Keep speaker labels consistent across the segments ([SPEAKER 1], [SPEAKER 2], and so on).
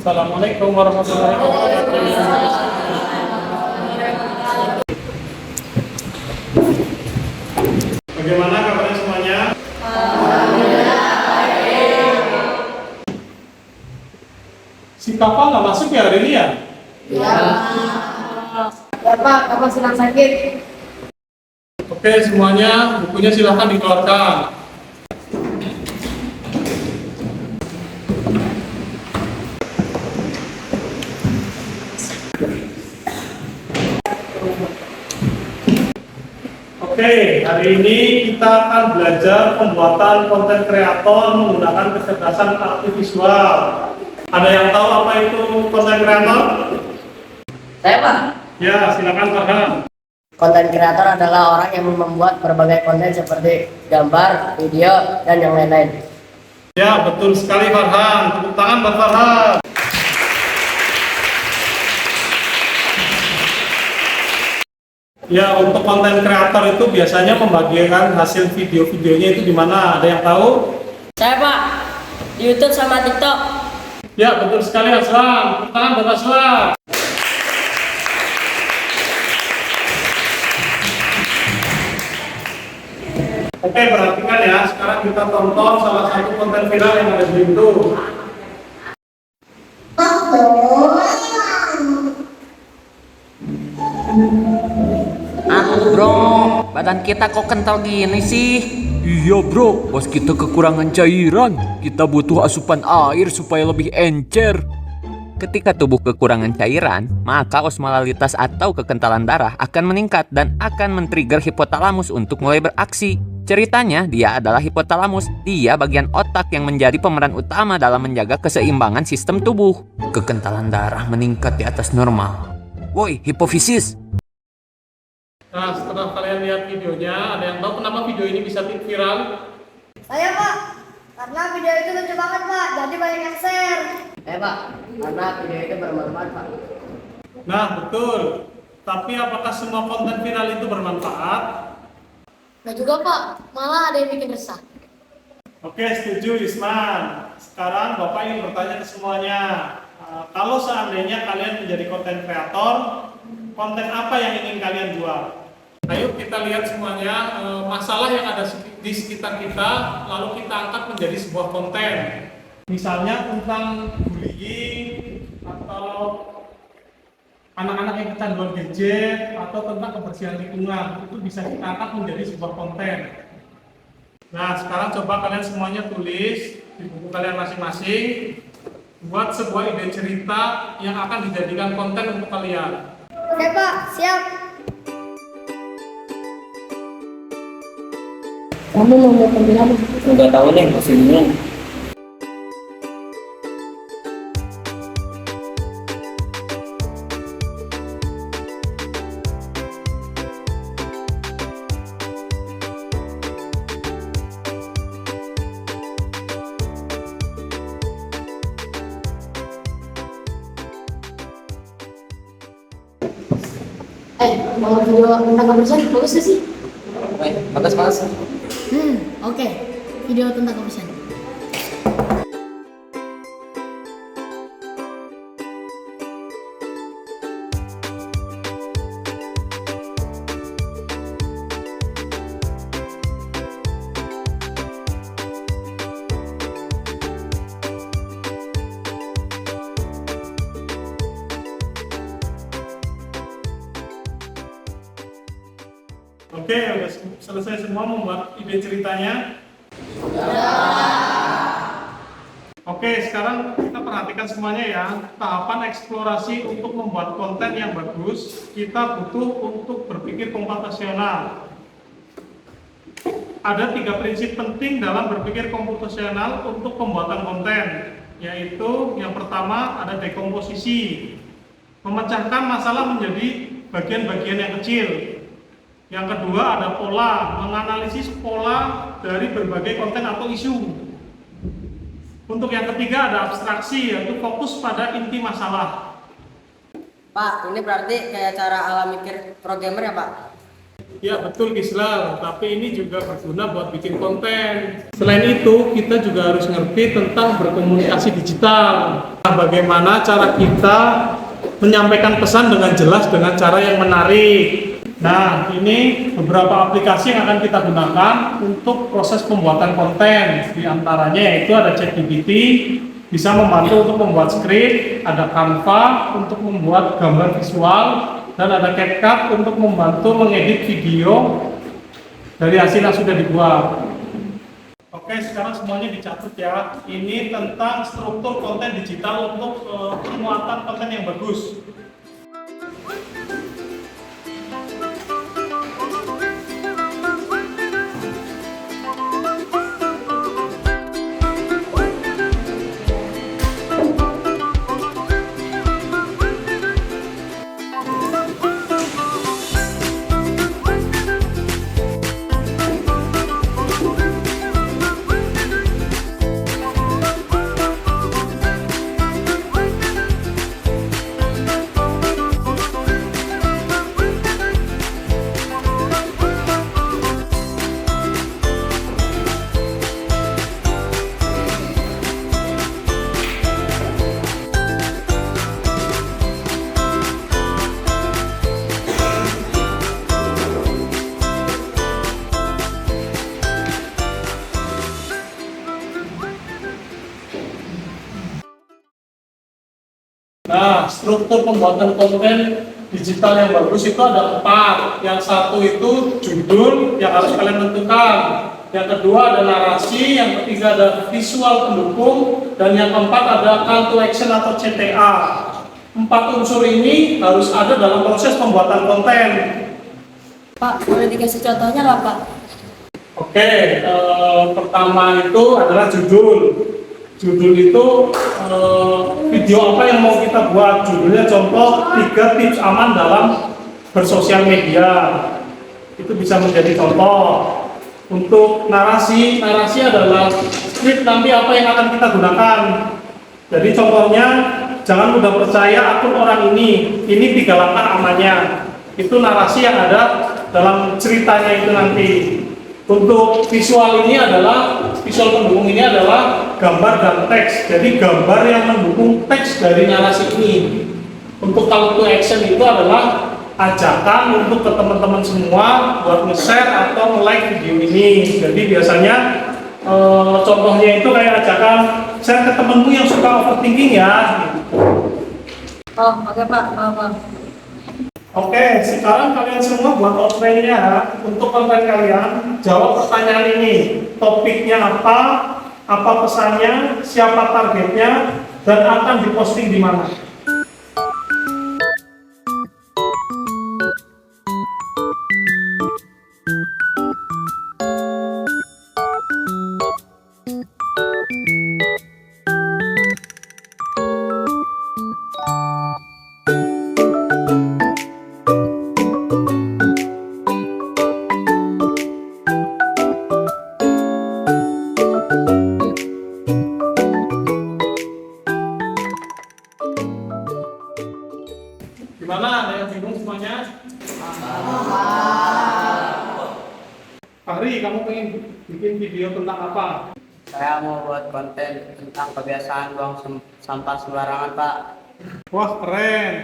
[SPEAKER 1] Assalamualaikum warahmatullahi wabarakatuh. Bagaimana kabarnya semuanya? Si Papa nggak masuk ya hari ini ya?
[SPEAKER 2] Ya. Ya Pak, Bapak sedang sakit.
[SPEAKER 1] Oke semuanya, bukunya silahkan dikeluarkan. Oke, hari ini kita akan belajar pembuatan konten kreator menggunakan kecerdasan artifisial. Ada yang tahu apa itu konten kreator?
[SPEAKER 2] Saya Pak.
[SPEAKER 1] Ya, silakan Farhan.
[SPEAKER 2] Konten kreator adalah orang yang membuat berbagai konten seperti gambar, video, dan yang lain-lain.
[SPEAKER 1] Ya, betul sekali Farhan. Tepuk tangan buat Farhan. Ya, untuk konten kreator itu biasanya membagikan hasil video-videonya itu di mana? Ada yang tahu?
[SPEAKER 2] Saya Pak, di YouTube sama TikTok.
[SPEAKER 1] Ya, betul sekali Aslan. Tepuk tangan buat Aslan. Oke, perhatikan ya. Sekarang kita tonton salah satu konten viral yang ada di Indo.
[SPEAKER 3] Bro, badan kita kok kental gini sih?
[SPEAKER 4] Iya bro, bos kita kekurangan cairan. Kita butuh asupan air supaya lebih encer.
[SPEAKER 3] Ketika tubuh kekurangan cairan, maka osmolalitas atau kekentalan darah akan meningkat dan akan men-trigger hipotalamus untuk mulai beraksi. Ceritanya, dia adalah hipotalamus. Dia bagian otak yang menjadi pemeran utama dalam menjaga keseimbangan sistem tubuh. Kekentalan darah meningkat di atas normal. Woi, hipofisis!
[SPEAKER 1] Nah, setelah kalian lihat videonya, ada yang tahu kenapa video ini bisa viral?
[SPEAKER 5] Saya Pak, karena video itu lucu banget Pak, jadi banyak yang share.
[SPEAKER 2] Pak, karena video itu bermanfaat Pak.
[SPEAKER 1] Nah, betul. Tapi apakah semua konten viral itu bermanfaat?
[SPEAKER 5] Nah juga Pak, malah ada yang bikin resah.
[SPEAKER 1] Oke, setuju Isman. Sekarang Bapak ingin bertanya ke semuanya. Kalau seandainya kalian menjadi konten kreator, konten apa yang ingin kalian buat? Ayo kita lihat semuanya masalah yang ada di sekitar kita, lalu kita angkat menjadi sebuah konten. Misalnya tentang bullying, atau anak-anak yang kecanduan gadget, atau tentang kebersihan lingkungan. Itu bisa kita angkat menjadi sebuah konten. Nah, sekarang coba kalian semuanya tulis di buku kalian masing-masing, buat sebuah ide cerita yang akan dijadikan konten untuk kalian.
[SPEAKER 5] Oke Pak, siap.
[SPEAKER 2] Kamu mau buat konten apa?
[SPEAKER 6] Nggak tahu nih, masih bingung.
[SPEAKER 5] Mau video tentang kebersihan, bagus gak sih?
[SPEAKER 6] Bagus.
[SPEAKER 5] Oke. Video tentang kebersihan.
[SPEAKER 1] Oke, udah selesai semua membuat ide ceritanya? Oke, sekarang kita perhatikan semuanya ya. Tahapan eksplorasi untuk membuat konten yang bagus, kita butuh untuk berpikir komputasional. Ada 3 prinsip penting dalam berpikir komputasional untuk pembuatan konten, yaitu yang pertama ada dekomposisi, memecahkan masalah menjadi bagian-bagian yang kecil. Yang kedua ada pola, menganalisis pola dari berbagai konten atau isu. Untuk yang ketiga ada abstraksi, yaitu fokus pada inti masalah.
[SPEAKER 2] Pak, ini berarti kayak cara ala mikir programmer ya Pak?
[SPEAKER 1] Ya betul Gisel, tapi ini juga berguna buat bikin konten. Selain itu, kita juga harus ngerti tentang berkomunikasi digital. Nah, bagaimana cara kita menyampaikan pesan dengan jelas dengan cara yang menarik. Nah, ini beberapa aplikasi yang akan kita gunakan untuk proses pembuatan konten. Di antaranya yaitu ada ChatGPT, bisa membantu untuk membuat skrip, ada Canva untuk membuat gambar visual, dan ada CapCut untuk membantu mengedit video dari hasil yang sudah dibuat. Oke, sekarang semuanya dicatat ya. Ini tentang struktur konten digital untuk pemuatan konten yang bagus. Nah, struktur pembuatan konten digital yang bagus itu ada 4. Yang satu itu judul yang harus kalian tentukan. Yang kedua ada narasi, yang ketiga ada visual pendukung, dan yang keempat ada call to action atau CTA. 4 unsur ini harus ada dalam proses pembuatan konten.
[SPEAKER 7] Pak, boleh dikasih contohnya nggak Pak?
[SPEAKER 1] Oke, pertama itu adalah judul. Judul itu video apa yang mau kita buat. Judulnya contoh 3 tips aman dalam bersosial media. Itu bisa menjadi contoh. Untuk narasi adalah skrip nanti apa yang akan kita gunakan. Jadi contohnya, jangan mudah percaya akun orang ini 3 langkah amannya. Itu narasi yang ada dalam ceritanya itu nanti. Untuk visual pendukung ini adalah gambar dan teks. Jadi gambar yang mendukung teks dari narasi ini. Untuk call to action itu adalah ajakan untuk ke teman-teman semua buat nge-share atau nge-like video ini. Jadi biasanya contohnya itu kayak ajakan share ke temenmu yang suka overthinking ya.
[SPEAKER 7] Oh, oke Pak, maaf.
[SPEAKER 1] Oke, sekarang kalian semua buat outline-nya. Untuk konten kalian, jawab pertanyaan ini. Topiknya apa pesannya, siapa targetnya, dan akan diposting di mana. Gimana? Ada yang bingung semuanya? Fahri, kamu pengen bikin video tentang apa?
[SPEAKER 2] Saya mau buat konten tentang kebiasaan buang sampah sembarangan, Pak.
[SPEAKER 1] Wah, keren.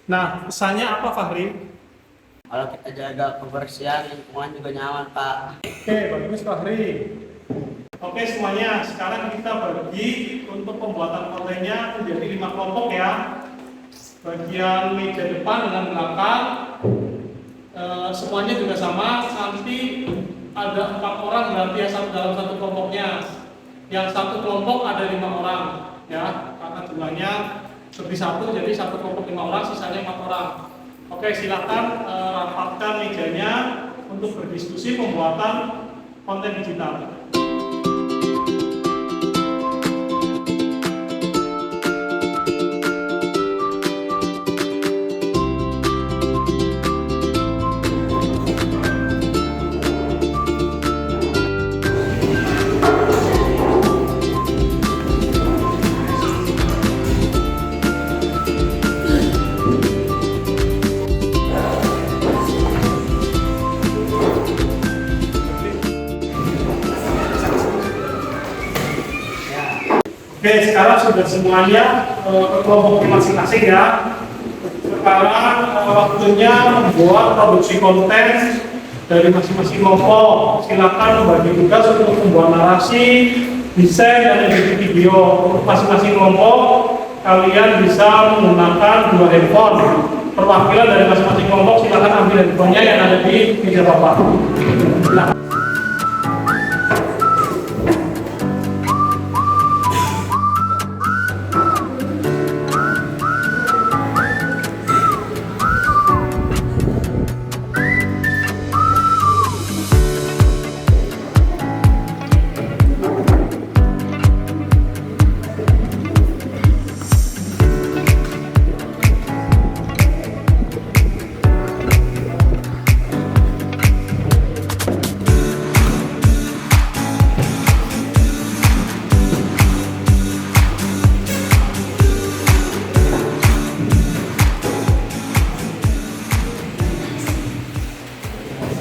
[SPEAKER 1] Nah, pesannya apa, Fahri?
[SPEAKER 2] Kalau kita jaga kebersihan, lingkungan juga nyaman, Pak.
[SPEAKER 1] Oke, bagus, Fahri. Oke semuanya, sekarang kita bagi untuk pembuatan kontennya menjadi 5 kelompok ya. Bagian meja depan dengan belakang, semuanya juga sama. Nanti ada 4 orang berarti ya dalam satu kelompoknya. Yang satu kelompok ada 5 orang ya, karena jumlahnya lebih satu, jadi satu kelompok 5 orang, sisanya 4 orang. Oke, silakan rapatkan mejanya untuk berdiskusi pembuatan konten digital. Oke, sekarang sudah semuanya ke kelompok masing-masing ya. Sekarang waktunya membuat produksi konten dari masing-masing kelompok. Silakan bagi tugas untuk membuat narasi, desain, dan editing video. Untuk masing-masing kelompok, kalian bisa menggunakan 2 handphone. Perwakilan dari masing-masing kelompok silakan ambil handphonenya yang ada di meja Bapak. Nah.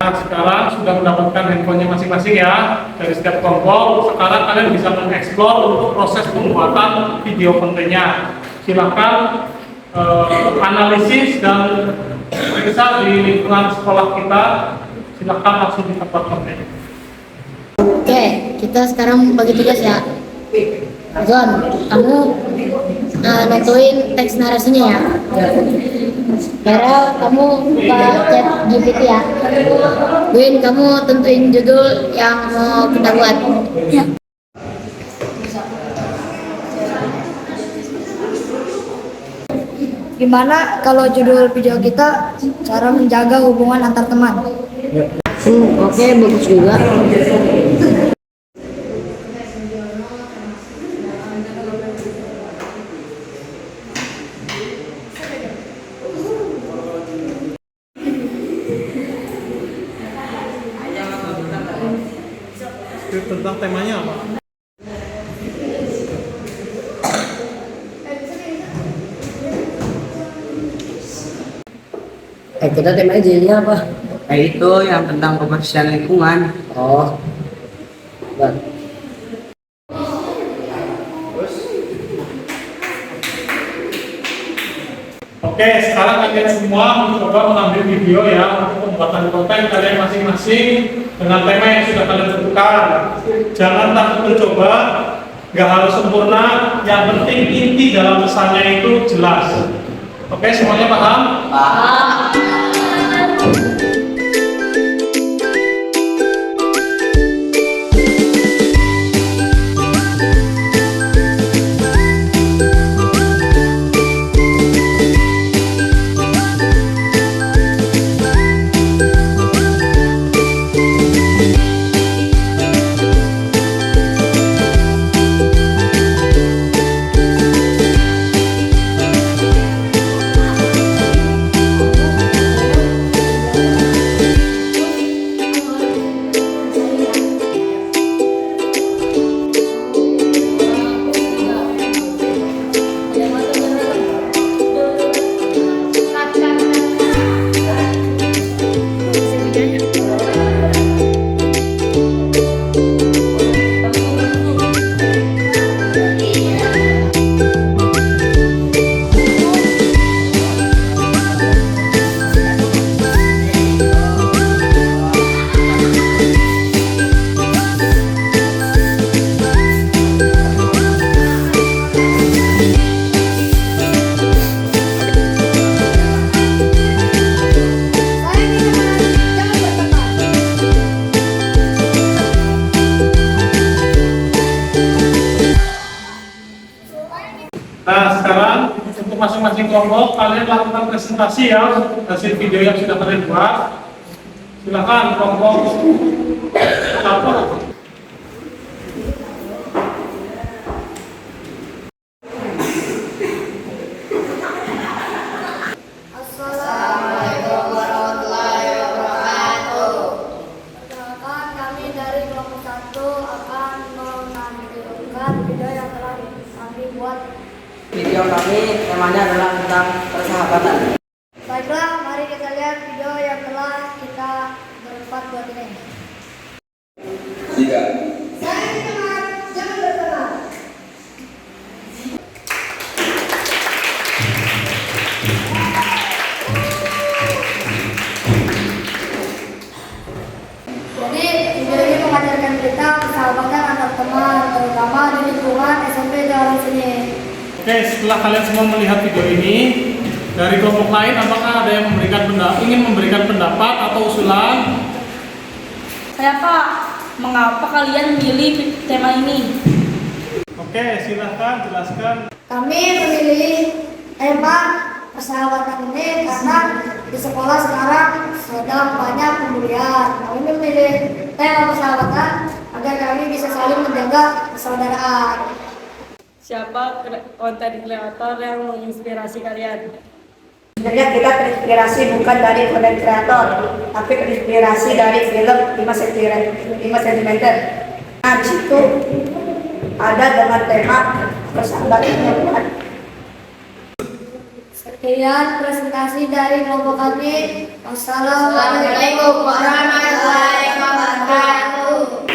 [SPEAKER 1] Nah, sekarang sudah mendapatkan handphonenya masing-masing ya dari setiap kelompok. Sekarang kalian bisa mengeksplor untuk proses pembuatan video kontennya. Silakan analisis dan periksa di lingkungan sekolah kita. Silakan langsung dibuat kontennya.
[SPEAKER 5] Oke, kita sekarang bagi tugas ya. Zon, kamu nentuin teks narasinya ya. Vera, kamu buka chat GPT ya. Win, kamu tentuin judul yang mau kita buat. Ya. Gimana kalau judul video kita cara menjaga hubungan antar teman?
[SPEAKER 2] Oke, bagus juga.
[SPEAKER 1] Tentang temanya apa?
[SPEAKER 2] Kita temanya jadinya apa?
[SPEAKER 6] Itu yang tentang kebersihan lingkungan.
[SPEAKER 2] Oh, bang.
[SPEAKER 1] Oke, sekarang kalian semua mencoba mengambil video ya untuk pembuatan konten kalian masing-masing dengan tema yang sudah kalian tentukan. Jangan takut mencoba, nggak harus sempurna. Yang penting inti dalam pesannya itu jelas. Oke, semuanya paham? Nah, sekarang untuk masing-masing kelompok kalian lakukan presentasi ya hasil video yang sudah kalian buat. Silakan kelompok satu.
[SPEAKER 5] Assalamualaikum warahmatullahi wabarakatuh. Perkenalkan, kami dari kelompok 1 akan menampilkan video yang telah kami buat.
[SPEAKER 6] Video kami temanya adalah tentang persahabatan.
[SPEAKER 5] Baiklah, mari kita lihat video yang telah kita berempat buat ini.
[SPEAKER 8] Tiga.
[SPEAKER 5] Saya teman, jangan berteman. Akan SMP Jalan Seni.
[SPEAKER 1] Oke, setelah kalian semua melihat video ini, dari kelompok lain apakah ada yang ingin memberikan pendapat atau usulan?
[SPEAKER 7] Saya Pak, mengapa kalian memilih tema ini?
[SPEAKER 1] Oke, silahkan jelaskan.
[SPEAKER 5] Kami memilih tema persahabatan ini karena di sekolah sekarang sedang banyak pembulian. Kami memilih tema persahabatan agar kami bisa saling menjaga persaudaraan.
[SPEAKER 7] Siapa konten kreator yang menginspirasi kalian?
[SPEAKER 8] Sebenarnya kita terinspirasi bukan dari konten kreator, tapi terinspirasi dari film 5 cm. Nah, di situ ada dengan tema persahabatan yang kuat.
[SPEAKER 5] Sekian presentasi dari kelompok kami. Wassalamualaikum warahmatullahi wabarakatuh.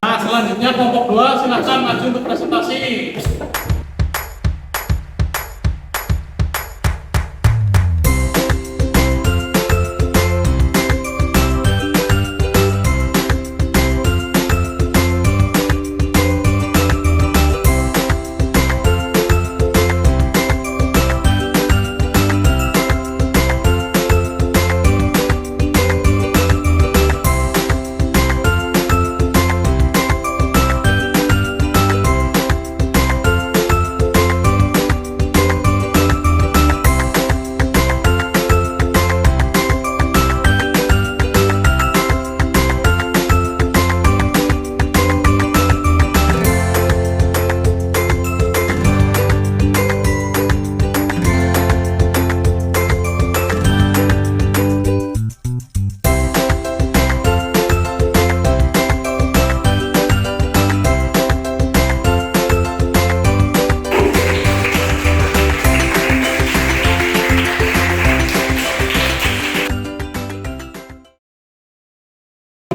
[SPEAKER 1] Nah, selanjutnya kelompok 2 silahkan maju untuk presentasi.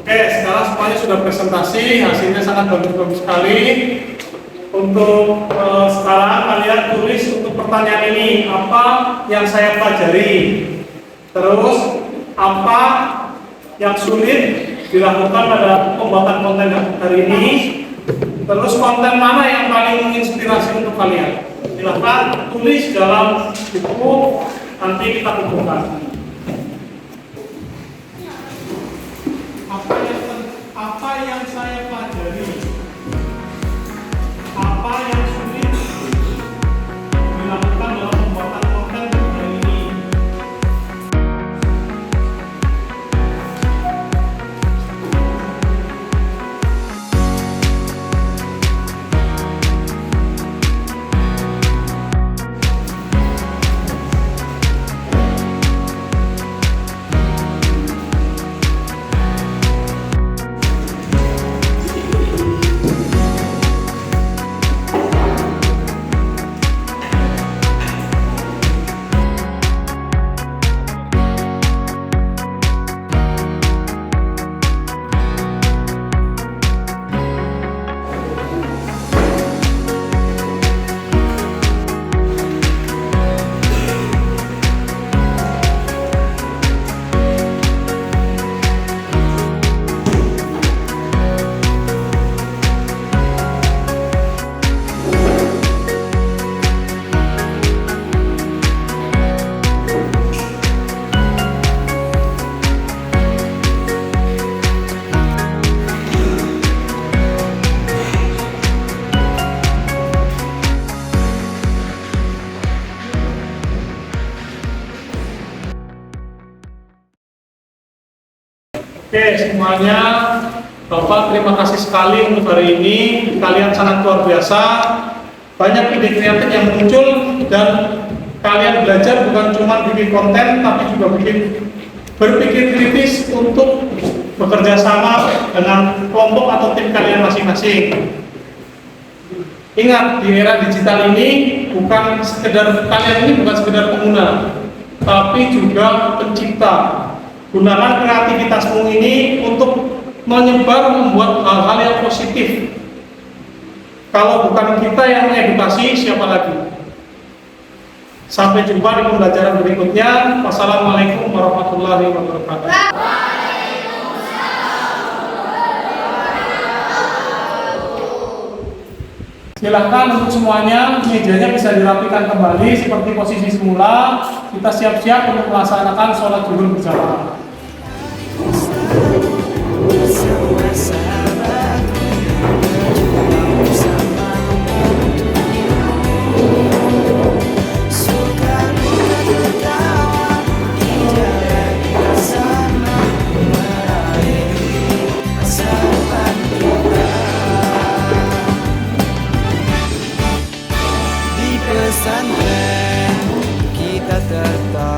[SPEAKER 1] Oke, sekarang semuanya sudah presentasi, hasilnya sangat bagus-bagus sekali. Untuk sekarang kalian tulis untuk pertanyaan ini, apa yang saya pelajari? Terus, apa yang sulit dilakukan pada pembuatan konten hari ini? Terus, konten mana yang paling menginspirasi untuk kalian? Silahkan tulis dalam buku, nanti kita kumpulkan. Apa yang saya pelajari? Apa yang sulit dilakukan dalam pembuatan konten hari ini? Oke semuanya, Bapak terima kasih sekali untuk hari ini. Kalian sangat luar biasa. Banyak ide kreatif yang muncul dan kalian belajar bukan cuma bikin konten, tapi juga berpikir kritis untuk bekerja sama dengan kelompok atau tim kalian masing-masing. Ingat, di era digital ini kalian ini bukan sekedar pengguna, tapi juga pencipta. Gunakan kreativitasmu ini untuk membuat hal-hal yang positif. Kalau bukan kita yang edukasi, siapa lagi? Sampai jumpa di pembelajaran berikutnya. Wassalamualaikum warahmatullahi wabarakatuh. Silahkan untuk semuanya, mejanya bisa dirapikan kembali seperti posisi semula. Kita siap-siap untuk melaksanakan sholat zuhur berjamaah.
[SPEAKER 9] Pesantren kita tertawa.